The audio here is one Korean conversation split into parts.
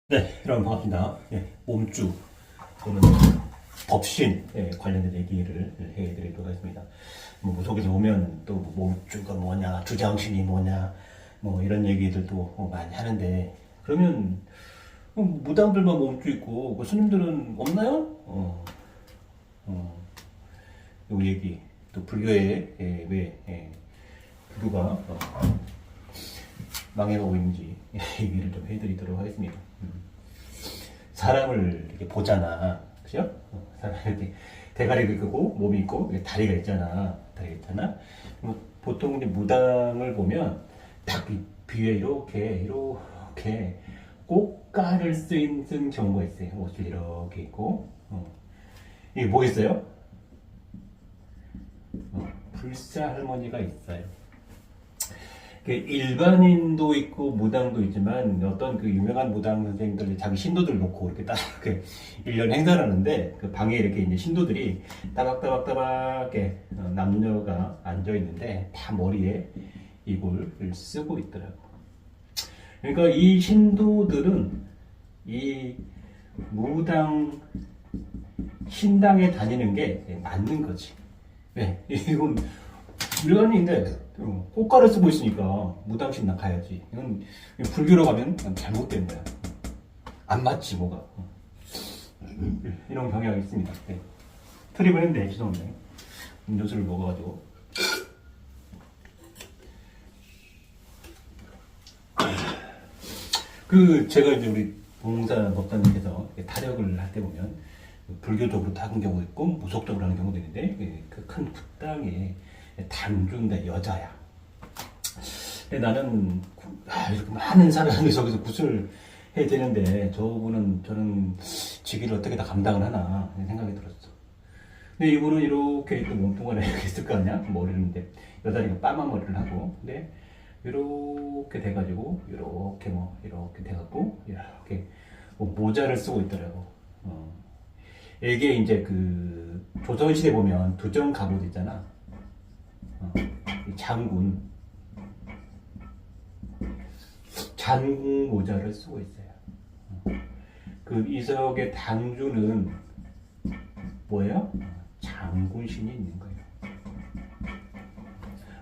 네, 여러분 반갑습니다. 몸주 또는 법신 관련된 얘기를 해드리도록 하겠습니다. 뭐 속에서 보면 또 몸주가 뭐냐, 주장신이 뭐냐, 뭐 이런 얘기들도 많이 하는데 그러면 무당들만 몸주 있고 스님들은 없나요? 요 얘기 또 불교에 왜 불교가 망해가고 있는지 얘기를 좀 해드리도록 하겠습니다. 사람을 이렇게 보잖아, 그죠? 사람 이렇게 대가리가 있고 몸이 있고 다리가 있잖아, 보통 이제 무당을 보면 딱 비에 이렇게 꽃가를 쓴 경우가 있어요. 옷을 이렇게 입고 이게 뭐 있어요? 불사 할머니가 있어요. 일반인도 있고 무당도 있지만 어떤 그 유명한 무당 선생님들 자기 신도들 놓고 이렇게 딱 그 1년 행사를 하는데 그 방에 이렇게 이제 신도들이 따박따박 남녀가 앉아 있는데 다 머리에 이걸 쓰고 있더라고. 그러니까 이 신도들은 이 무당 신당에 다니는 게 맞는 거지. 왜? 이건 일반인인데 꽃가루 쓰고 있으니까 무당신당 가야지. 이건 불교로 가면 잘못된 거야. 안 맞지 뭐가. 이런 경향이 있습니다. 트립을 했는데 죄송합니다. 음료수를 먹어가지고. 제가 이제 우리 봉사 법사님께서 타력을 할 때 보면 불교적으로 하는 경우도 있고 무속적으로 하는 경우도 있는데 그 큰 붓당에 당주인데 여자야. 근데 나는 이렇게 많은 사람이 저기서 굿을 해야 되는데 저는 직위를 어떻게 다 감당을 하나 생각이 들었어. 근데 이분은 이렇게 또 몸뚱아리 이렇게 있을 거 아니야? 머리는 이제 여자니까 빠마 머리를 하고, 근데 이렇게 돼가지고 이렇게 돼갖고 이렇게 모자를 쓰고 있더라고. 이게 이제 그 조선시대 보면 두정 갑옷 있잖아. 장군 모자를 쓰고 있어요. 그 이석의 당주는 뭐예요? 장군신이 있는 거예요.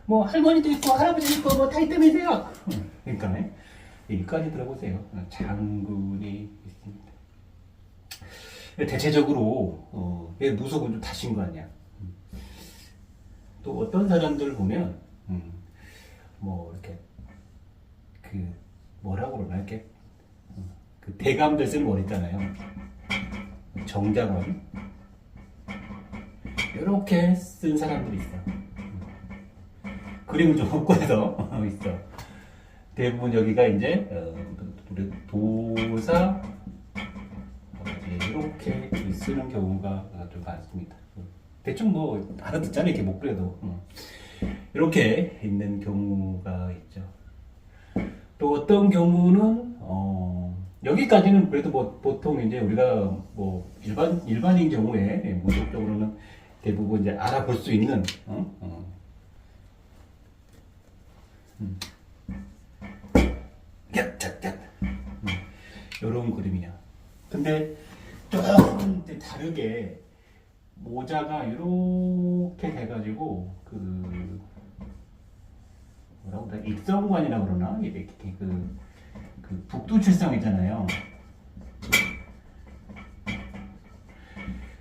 뭐 할머니도 있고 할아버지도 있고 뭐 다 있다면서요. 그러니까 여기까지 들어보세요. 장군이 있습니다. 대체적으로 무속은 좀 다신 거 아니야. 또 어떤 사람들 보면 뭐 이렇게 뭐라고 그러나 이렇게 그 대감들 쓰는 머리 있잖아요. 정장원 이렇게 쓴 사람들이 있어. 그림을 좀 헛고해서 있어. 대부분 여기가 이제 우리 도사 이렇게 쓰는 경우가 좀 많습니다. 대충 뭐 알아듣잖아요. 이렇게 못 그래도 이렇게 있는 경우가 있죠. 또 어떤 경우는 여기까지는 그래도 뭐 보통 이제 우리가 뭐 일반인 경우에 무속적으로는 대부분 이제 알아볼 수 있는 이런 그림이야. 근데 조금 다르게 모자가 이렇게 돼가지고 뭐라고 그래, 입성관이라고 그러나 이렇게 그 북두칠성 있잖아요.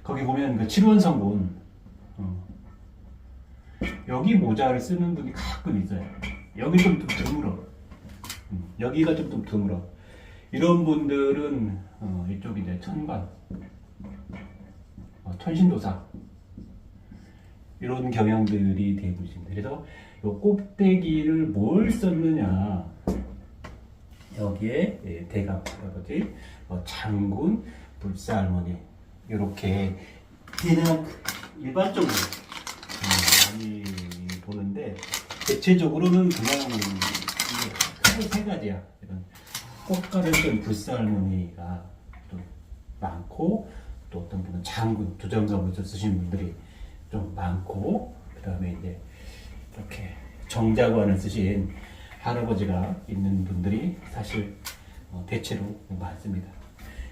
거기 보면 그 칠원성군 여기 모자를 쓰는 분이 가끔 있어요. 여기 좀 드물어. 여기가 좀 드물어. 이런 분들은 이쪽 이제 천관, 천신도사 이런 경향들이 대부분 있습니다. 그래서 이 꼭대기를 뭘 썼느냐, 여기에 대감, 장군, 불사할머니 이렇게 그냥 일반적으로 많이 보는데 대체적으로는 그냥 크게 세 가지야. 이런 꽃가를 쓴 불사할머니가 좀 많고, 또 어떤 분은 장군, 두정갑옷을 쓰신 분들이 좀 많고, 그 다음에 이제 이렇게 정자관을 쓰신 할아버지가 있는 분들이 사실 대체로 많습니다.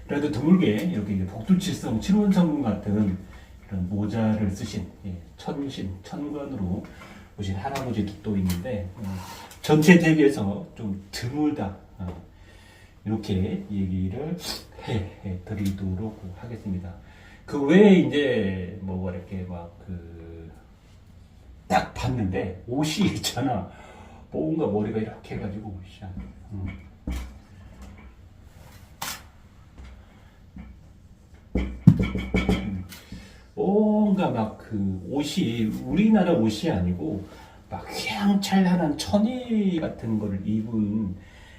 그래도 드물게 이렇게 복두칠성 칠원성 같은 이런 모자를 쓰신 천신, 천관으로 오신 할아버지도 또 있는데 전체 대비해서 좀 드물다 이렇게 얘기를 해 드리도록 하겠습니다. 그 외에 이제 뭐 이렇게 막 딱 봤는데 옷이 있잖아. 뭔가 머리가 이렇게 해가지고 뭔가 막 옷이 우리나라 옷이 아니고 막 휘황찬란한 천의 같은 거를 입은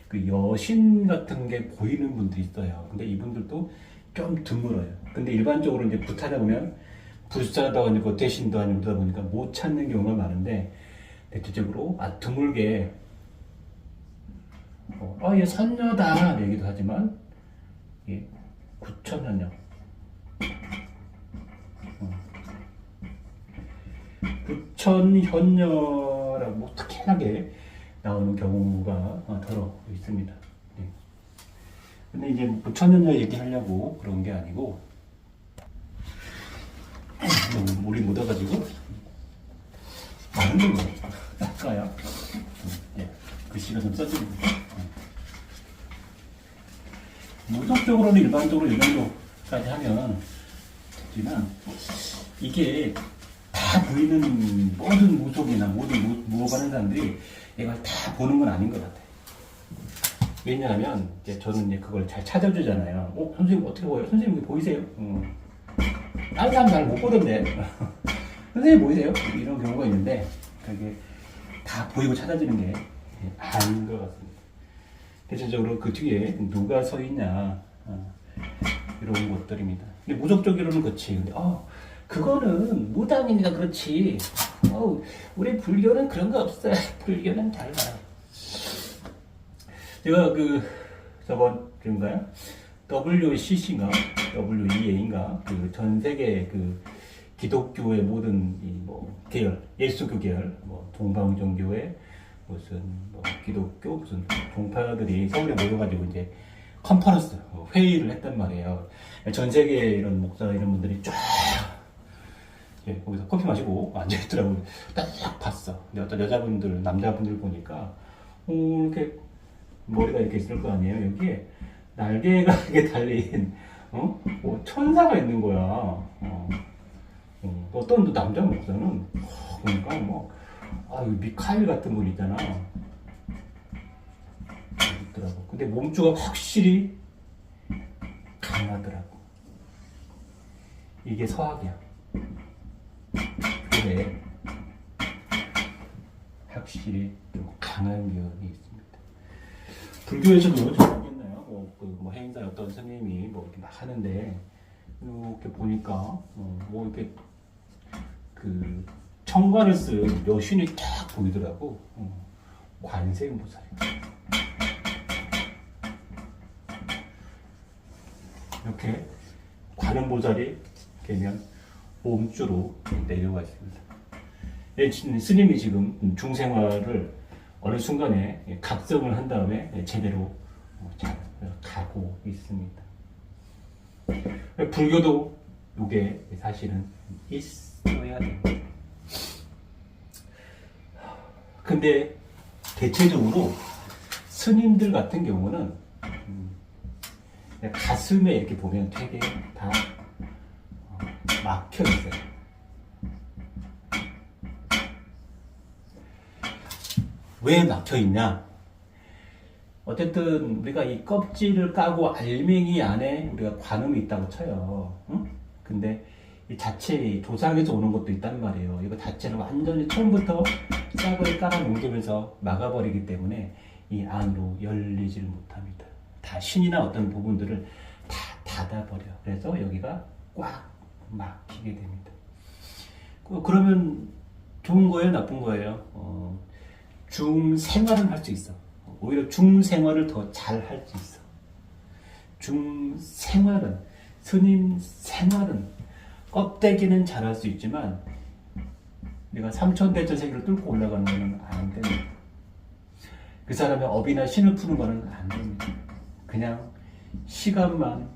그 여신 같은 게 보이는 분들이 있어요. 근데 이분들도 좀 드물어요. 근데 일반적으로 이제 부타다 보면 불사도 아니고 대신도 아니고 그러다 보니까 못 찾는 경우가 많은데 대체적으로 드물게 얘 선녀다 얘기도 하지만 구천현녀 구천현녀라고 특이하게 나오는 경우가 더러 있습니다. 네. 근데 이제 구천현녀 얘기하려고 그런 게 아니고 물이 묻어가지고 많은 걸로 닦아야 글씨가 좀 써집니다. 무속적으로는 일반적으로 이 정도까지 하면 되지만 이게 다 보이는 모든 무속이나 모든 무속하는 사람들이 이걸 다 보는 건 아닌 것 같아요. 왜냐하면 이제 저는 이제 그걸 잘 찾아주잖아요. 선생님 어떻게 보여요? 선생님 보이세요? 다른 사람 잘 못 보던데. 선생님 보이세요? 이런 경우가 있는데 그게 다 보이고 찾아지는 게 아닌 것 같습니다. 대체적으로 그 뒤에 누가 서 있냐 이런 것들입니다. 근데 무속적으로는 그렇지. 근데 그거는 무당이니까 그렇지. 우리 불교는 그런 거 없어요. 불교는 달라요. 제가 저번 주인가요? WCC인가 WEA인가 전 세계 기독교의 모든 계열, 예수교 계열, 동방종교의 무슨 기독교 무슨 종파들이 서울에 모여가지고 이제 컨퍼런스 회의를 했단 말이에요. 전 세계 이런 목사 이런 분들이 쫙 거기서 커피 마시고 앉아있더라고요. 딱 봤어. 근데 어떤 여자분들, 남자분들 보니까 이렇게 머리가 이렇게 있을 거 아니에요. 여기에 날개가 이렇게 달린 천사가 있는 거야. 어떤 남자 목사는 그러니까 미카엘 같은 분 있잖아. 있더라고. 근데 몸주가 확실히 강하더라고. 이게 서학이야. 그래. 확실히 좀 강한 면이 있습니다. 불교에서도 모르겠나요? 행사 어떤 스님이 이렇게 막 하는데 이렇게 보니까 이렇게 청관을 쓴 여신이 딱 보이더라고. 관세음보살. 이렇게 관음보살이 되면 몸주로 내려와 있습니다. 스님이 지금 중생활을 어느 순간에 각성을 한 다음에 제대로 잘 가고 있습니다. 불교도 이게 사실은 있어야 됩니다. 근데 대체적으로 스님들 같은 경우는 가슴에 이렇게 보면 되게 다 막혀 있어요. 왜 막혀 있냐? 어쨌든 우리가 이 껍질을 까고 알맹이 안에 우리가 관음이 있다고 쳐요. 응? 근데 이 자체 조상에서 오는 것도 있단 말이에요. 이거 자체를 완전히 처음부터 싹을 깔아 넘기면서 막아버리기 때문에 이 안으로 열리지를 못합니다. 다 신이나 어떤 부분들을 다 닫아버려. 그래서 여기가 꽉 막히게 됩니다. 그러면 좋은 거예요? 나쁜 거예요? 중생활은 할 수 있어. 오히려 중생활을 더 잘 할 수 있어. 중생활은, 스님 생활은 껍데기는 잘 할 수 있지만 내가 삼천대천 세계를 뚫고 올라가는 거는 안 됩니다. 그 사람의 업이나 신을 푸는 거는 안 됩니다. 그냥 시간만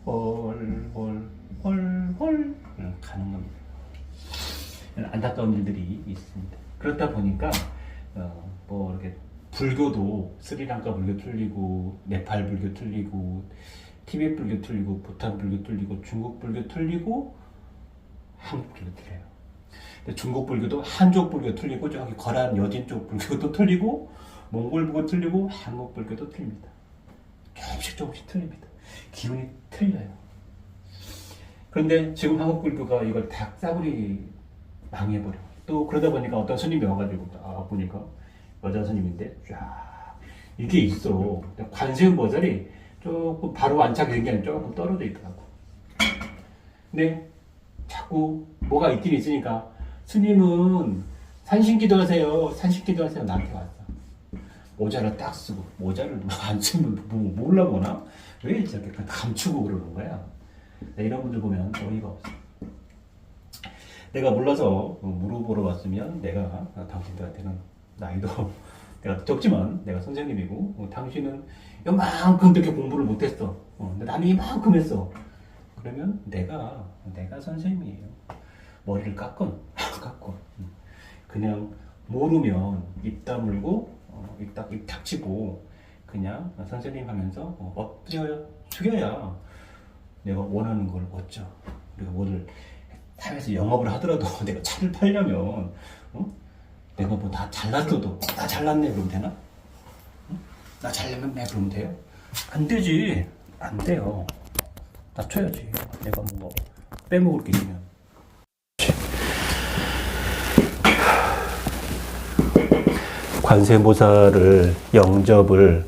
헐 가는 겁니다. 안타까운 일들이 있습니다. 그렇다 보니까 뭐 이렇게 불교도 스리랑카 불교 틀리고 네팔 불교 틀리고 티베트 불교 틀리고 부탄 불교 틀리고 중국 불교 틀리고 한국 불교 틀려요. 근데 중국 불교도 한족 불교 틀리고 저기 거란 여진 쪽 불교도 틀리고 몽골 불교 틀리고 한국 불교도 틀립니다. 조금씩 틀립니다. 기운이 틀려요. 그런데 지금 한국 불교가 이걸 다 싸구리 망해버려. 또 그러다 보니까 어떤 스님이 와가지고 보니까 여자 스님인데 쫙 이게 있어. 관세음 보살이 조금 바로 안착이 된 게 아니라 조금 떨어져 있더라고. 근데 자꾸 뭐가 있긴 있으니까 스님은 산신기도 하세요. 산신기도 하세요. 나한테 왔어. 모자를 딱 쓰고 모자를 안 쓰면 몰라 보나? 왜 저렇게 감추고 그러는 거야? 이런 분들 보면 어이가 없어. 내가 몰라서 물어보러 왔으면 내가 당신들한테는 나이도 내가 적지만 내가 선생님이고 당신은 이만큼 그렇게 공부를 못했어. 근데 나는 이만큼 했어. 그러면 내가 선생님이에요. 머리를 깎건 그냥 모르면 입 다물고 입 닥치고 그냥 선생님 하면서 엎드려요. 숙여야 내가 원하는 걸 얻죠. 그리고 오늘 사회에서 영업을 하더라도 내가 차를 팔려면 내가 뭐 다 잘났어도 나 잘났네 그러면 되나? 나 잘나면 내 그러면 돼요? 안 되지. 안 돼요. 낮춰야지. 내가 뭐 빼먹을 게 있으면. 관세음보살을 영접을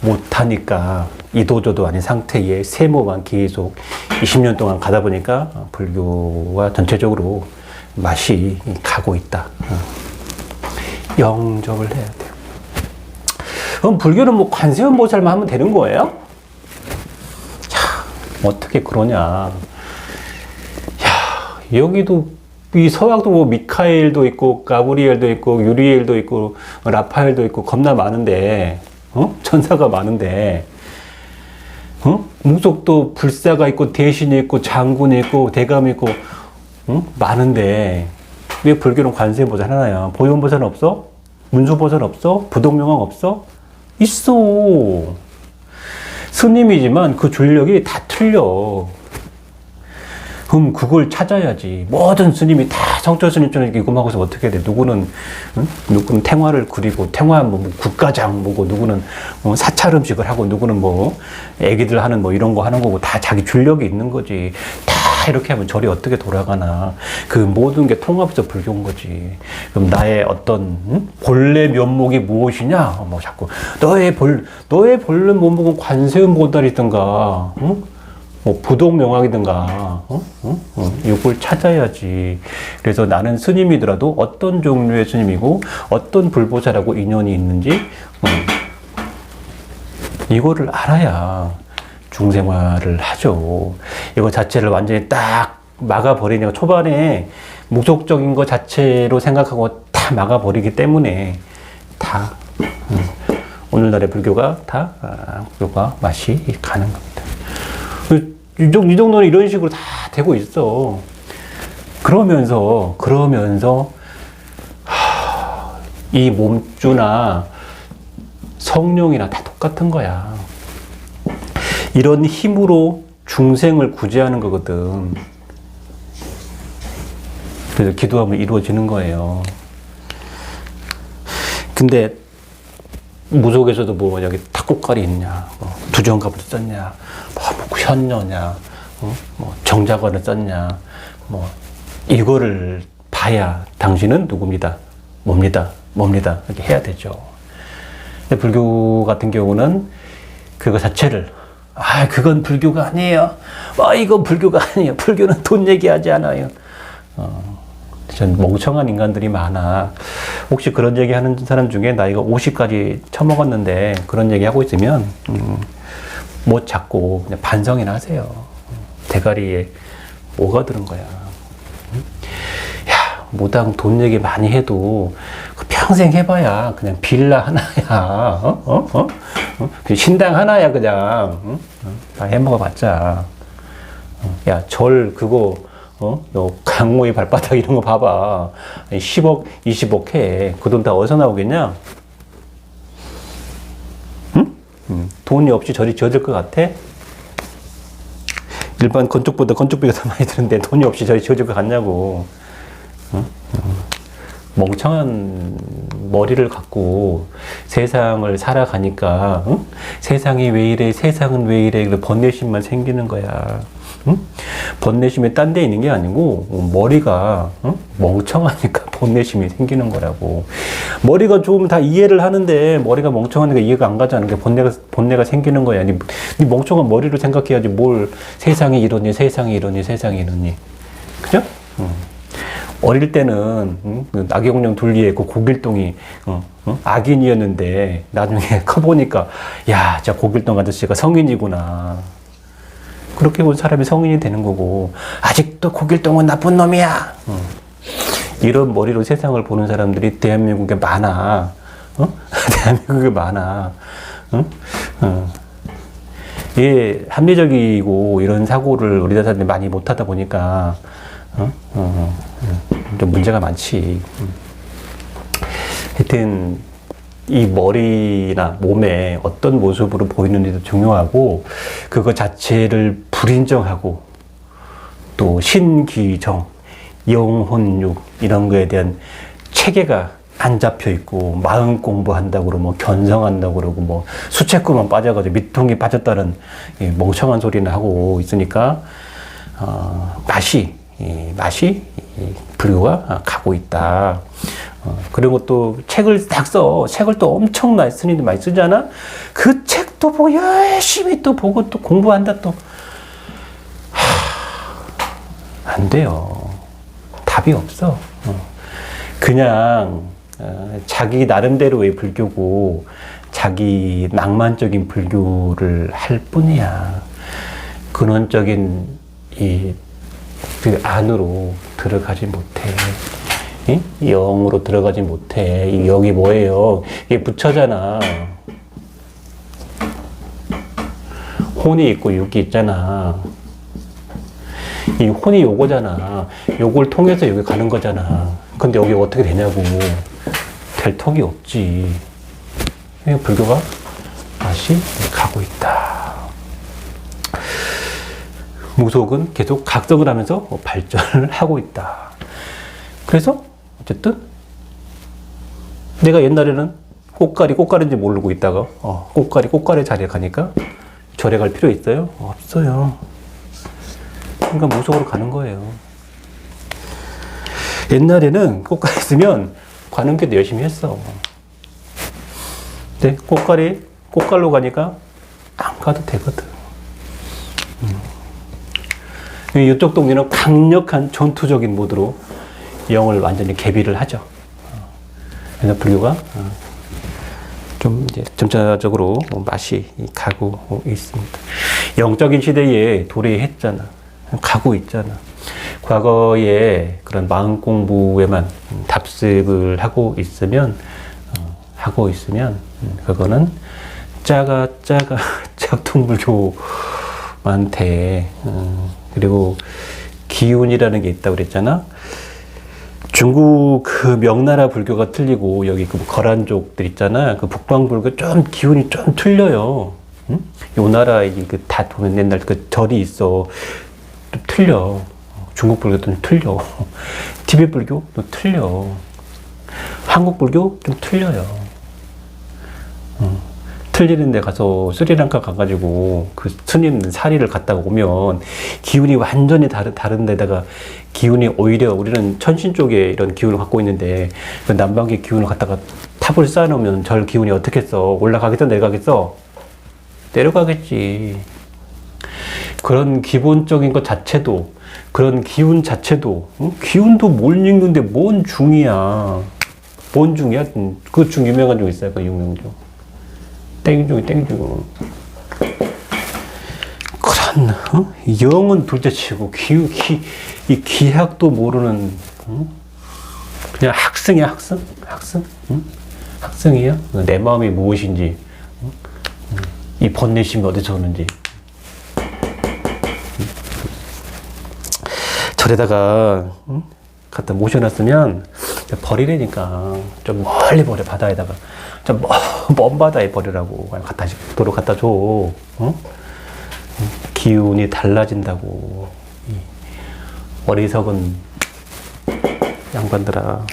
못하니까 이도저도 아닌 상태에 세모만 계속 20년 동안 가다 보니까 불교가 전체적으로 맛이 가고 있다. 영접을 해야 돼요. 그럼 불교는 뭐 관세음보살만 하면 되는 거예요? 야, 어떻게 그러냐. 야, 여기도 이 서양도 뭐 미카엘도 있고 가브리엘도 있고 유리엘도 있고 라파엘도 있고 겁나 많은데 천사가 많은데 무속도 불사가 있고 대신이 있고 장군이 있고 대감이 있고 많은데 왜 불교는 관세음보살 하나야? 보현보살은 없어? 문수보살은 없어? 부동명왕 없어? 있어. 스님이지만 그 줄력이 다 틀려. 그럼 그걸 찾아야지. 모든 스님이 다 성철 스님처럼 이렇게 금하고서 어떻게 돼? 누구는 탱화를 그리고 탱화 뭐 국가장 뭐고 누구는 사찰 음식을 하고 누구는 뭐 애기들 하는 뭐 이런 거 하는 거고 다 자기 줄력이 있는 거지. 다 이렇게 하면 절이 어떻게 돌아가나. 그 모든 게 통합해서 불교인 거지. 그럼 나의 어떤 본래 면목이 무엇이냐? 뭐 자꾸 너의 본래 면목은 관세음보살이든가 뭐 부동명왕이든가 이걸 찾아야지. 그래서 나는 스님이더라도 어떤 종류의 스님이고 어떤 불보살하고 인연이 있는지 이거를 알아야 중생활을 하죠. 이거 자체를 완전히 딱 막아버리니까 초반에 무속적인 것 자체로 생각하고 다 막아버리기 때문에 다 오늘날의 불교가 다 불교가 맛이 가는 겁니다. 이 정도는 이런 식으로 다 되고 있어. 그러면서 이 몸주나 성령이나 다 똑같은 거야. 이런 힘으로 중생을 구제하는 거거든. 그래서 기도하면 이루어지는 거예요. 근데 무속에서도 뭐 여기 탁구깔이 있냐, 뭐 두정갑을 썼냐, 뭐 현녀냐, 뭐 정자관을 썼냐, 뭐 이거를 봐야 당신은 누굽니다, 뭡니다 이렇게 해야 되죠. 근데 불교 같은 경우는 그거 자체를 그건 불교가 아니에요. 이건 불교가 아니에요. 불교는 돈 얘기하지 않아요. 전 멍청한 인간들이 많아. 혹시 그런 얘기 하는 사람 중에 나이가 50까지 처먹었는데 그런 얘기 하고 있으면 못 잡고 그냥 반성이나 하세요. 대가리에 뭐가 들은 거야. 야, 무당 돈 얘기 많이 해도 평생 해봐야 그냥 빌라 하나야. 신당 하나야 그냥. 다 해먹어봤자. 야, 절 그거 요 강모의 발바닥 이런 거 봐봐. 10억, 20억 해. 그 돈 다 어디서 나오겠냐? 응? 돈이 없이 절이 지어질 것 같아? 일반 건축보다 건축비가 더 많이 드는데 돈이 없이 절이 지어질 것 같냐고. 응? 멍청한 머리를 갖고 세상을 살아가니까 응? 세상이 왜 이래, 세상은 왜 이래, 번뇌심만 생기는 거야. 응? 번뇌심이 딴 데 있는 게 아니고 머리가 멍청하니까 번뇌심이 생기는 거라고. 머리가 좋으면 다 이해를 하는데 머리가 멍청하니까 이해가 안 가지 않은 게 번뇌가 생기는 거야. 네 멍청한 머리로 생각해야지 뭘 세상이 이러니 세상이 이러니 세상이 이러니. 그죠? 어릴 때는 나경령 둘리에 그 고길동이 악인이었는데 나중에 커보니까 야, 진짜 고길동 아저씨가 성인이구나. 그렇게 본 사람이 성인이 되는 거고, 아직도 고길동은 나쁜 놈이야. 이런 머리로 세상을 보는 사람들이 대한민국에 많아. 대한민국에 많아. 이게 합리적이고 이런 사고를 우리나라 사람들이 많이 못하다 보니까 좀 문제가 많지. 하여튼 이 머리나 몸에 어떤 모습으로 보이는지도 중요하고, 그거 자체를 불인정하고 또 신기정, 영혼육 이런 거에 대한 체계가 안 잡혀 있고, 마음 공부한다고 그러고 뭐 견성한다고 그러고 뭐 수채구만 빠져가지고 밑통이 빠졌다는 멍청한 소리는 하고 있으니까 맛이 불교가 가고 있다. 그리고 또 책을 딱 써. 책을 또 엄청 많이 스님들 많이 쓰잖아. 그 책도 보고 열심히 또 보고 또 공부한다 또. 안 돼요. 답이 없어. 그냥 자기 나름대로의 불교고 자기 낭만적인 불교를 할 뿐이야. 근원적인 그 안으로 들어가지 못해. 응? 영으로 들어가지 못해. 이 영이 뭐예요? 이게 부처잖아. 혼이 있고 육이 있잖아. 이 혼이 요거잖아. 요걸 통해서 여기 가는 거잖아. 근데 여기 어떻게 되냐고. 될 턱이 없지. 불교가 다시 가고 있다. 무속은 계속 각성을 하면서 발전을 하고 있다. 그래서 어쨌든 내가 옛날에는 꽃가리인지 모르고 있다가 꽃가리 자리에 가니까 절에 갈 필요 있어요? 없어요. 그러니까 무속으로 가는 거예요. 옛날에는 꽃가리 있으면 관음교도 열심히 했어. 근데 꽃갈로 가니까 안 가도 되거든. 이쪽 동네는 강력한 전투적인 모드로 영을 완전히 개비를 하죠. 그래서 불교가 좀 이제 점차적으로 맛이 가고 있습니다. 영적인 시대에 도래했잖아. 가고 있잖아. 과거에 그런 마음 공부에만 답습을 하고 있으면 그거는 짝퉁불교한테 그리고 기운이라는 게 있다고 그랬잖아. 중국 그 명나라 불교가 틀리고 여기 그 거란족들 있잖아. 그 북방불교 좀 기운이 좀 틀려요. 응? 요 나라 그 다 보면 옛날 그 절이 있어. 좀 틀려. 중국 불교도 좀 틀려. 티베트 불교도 틀려. 한국 불교 좀 틀려요. 틀리는 데 가서 스리랑카 가가지고 그 스님 사리를 갔다가 오면 기운이 완전히 다른 데다가 기운이 오히려 우리는 천신 쪽에 이런 기운을 갖고 있는데 그 남방의 기운을 갖다가 탑을 쌓아놓으면 절 기운이 어떻겠어? 올라가겠어? 내려가겠어? 내려가겠지. 그런 기본적인 것 자체도, 그런 기운 자체도, 기운도 못 읽는데 뭔 중이야. 뭔 중이야? 그 중 유명한 중 있어요. 그 유명중. 땡중이고. 그런, 영은 둘째치고, 이 기학도 모르는, 그냥 학생이야, 학생? 학생이야? 내 마음이 무엇인지, 이 번뇌심이 어디서 오는지. 절에다가 갖다 모셔놨으면 버리려니까 좀 멀리 버려. 바다에다가 좀 먼 바다에 버리라고. 갖다 도로 갖다 줘. 기운이 달라진다고. 이 어리석은 양반들아.